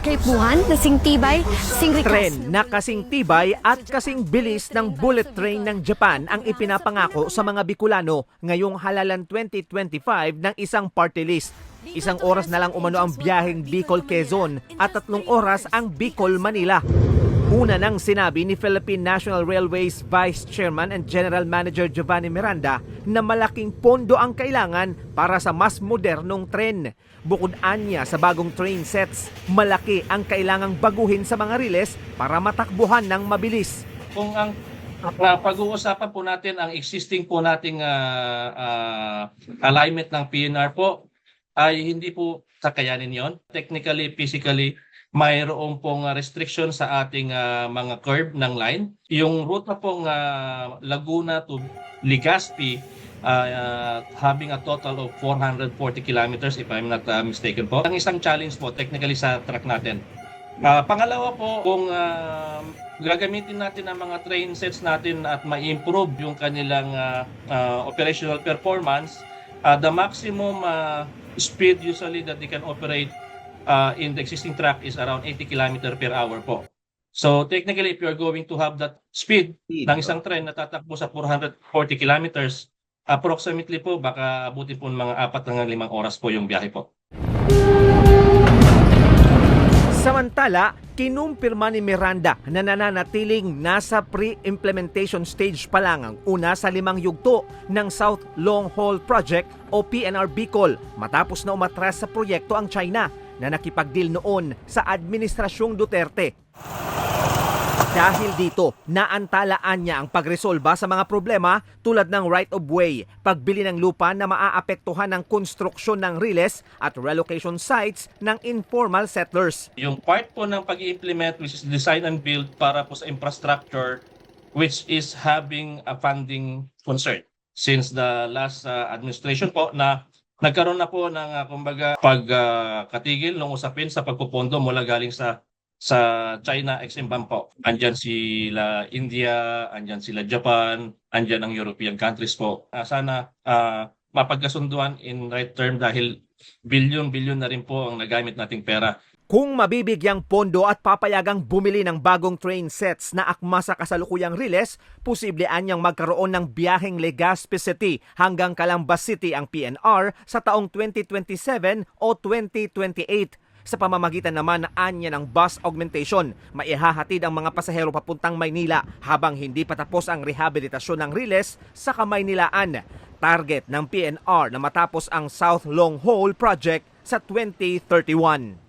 Kaipuhan, kasing tibay, sing rikas. Tren na kasing tibay at kasing bilis ng bullet train ng Japan ang ipinapangako sa mga Bicolano ngayong halalan 2025 ng isang party list. Isang oras na lang umano ang biyaheng Bicol-Quezon at 3 oras ang Bicol-Manila. Una nang sinabi ni Philippine National Railways Vice Chairman and General Manager Giovanni Miranda na malaking pondo ang kailangan para sa mas modernong tren. Bukod anya sa bagong train sets, malaki ang kailangang baguhin sa mga riles para matakbuhan ng mabilis. Kung ang pag-uusapan po natin ang existing po nating alignment ng PNR po ay hindi po kakayanin yon. Technically, physically, mayroon pong restriction sa ating mga curve ng line. Yung route na pong Laguna to Legazpi, having a total of 440 kilometers if I'm not mistaken po. Ang isang challenge po technically sa track natin. Pangalawa po, kung gagamitin natin ang mga train sets natin at ma-improve yung kanilang operational performance, the maximum speed usually that they can operate in the existing track is around 80 km per hour po. So technically, if you're going to have that speed ng isang train na tatakbo sa 440 kilometers, approximately po baka abutin po ng mga 4 hanggang 5 oras po yung biyahe po. Samantala, kinumpirma ni Miranda na nananatiling nasa pre-implementation stage pa lang ang una sa 5 yugto ng South Long Haul Project o PNR Bicol matapos na umatras sa proyekto ang China na nakipagdeal noon sa Administrasyong Duterte. Dahil dito, naantalaan niya ang pagresolba sa mga problema tulad ng right-of-way, pagbili ng lupa na maaapektuhan ng konstruksyon ng riles at relocation sites ng informal settlers. Yung part po ng pag-implement, which is design and build para po sa infrastructure, which is having a funding concern. Since the last administration po na nagkaroon na po ng kumbaga pagkatigil ng usapin sa pagpupondo mula galing sa China Exim Bank po. Andyan sila India, andyan sila Japan, andyan ang European countries po. Sana mapagkasunduan in right term dahil bilyon-bilyon na rin po ang nagamit nating pera. Kung mabibigyang pondo at papayagang bumili ng bagong train sets na akma sa kasalukuyang riles, posible anyang magkaroon ng biyaheng Legazpi City hanggang Calambas City ang PNR sa taong 2027 o 2028. Sa pamamagitan naman na anya ng bus augmentation, maihahatid ang mga pasahero papuntang Maynila habang hindi pa tapos ang rehabilitasyon ng riles sa Kamaynilaan. Target ng PNR na matapos ang South Long Haul Project sa 2031.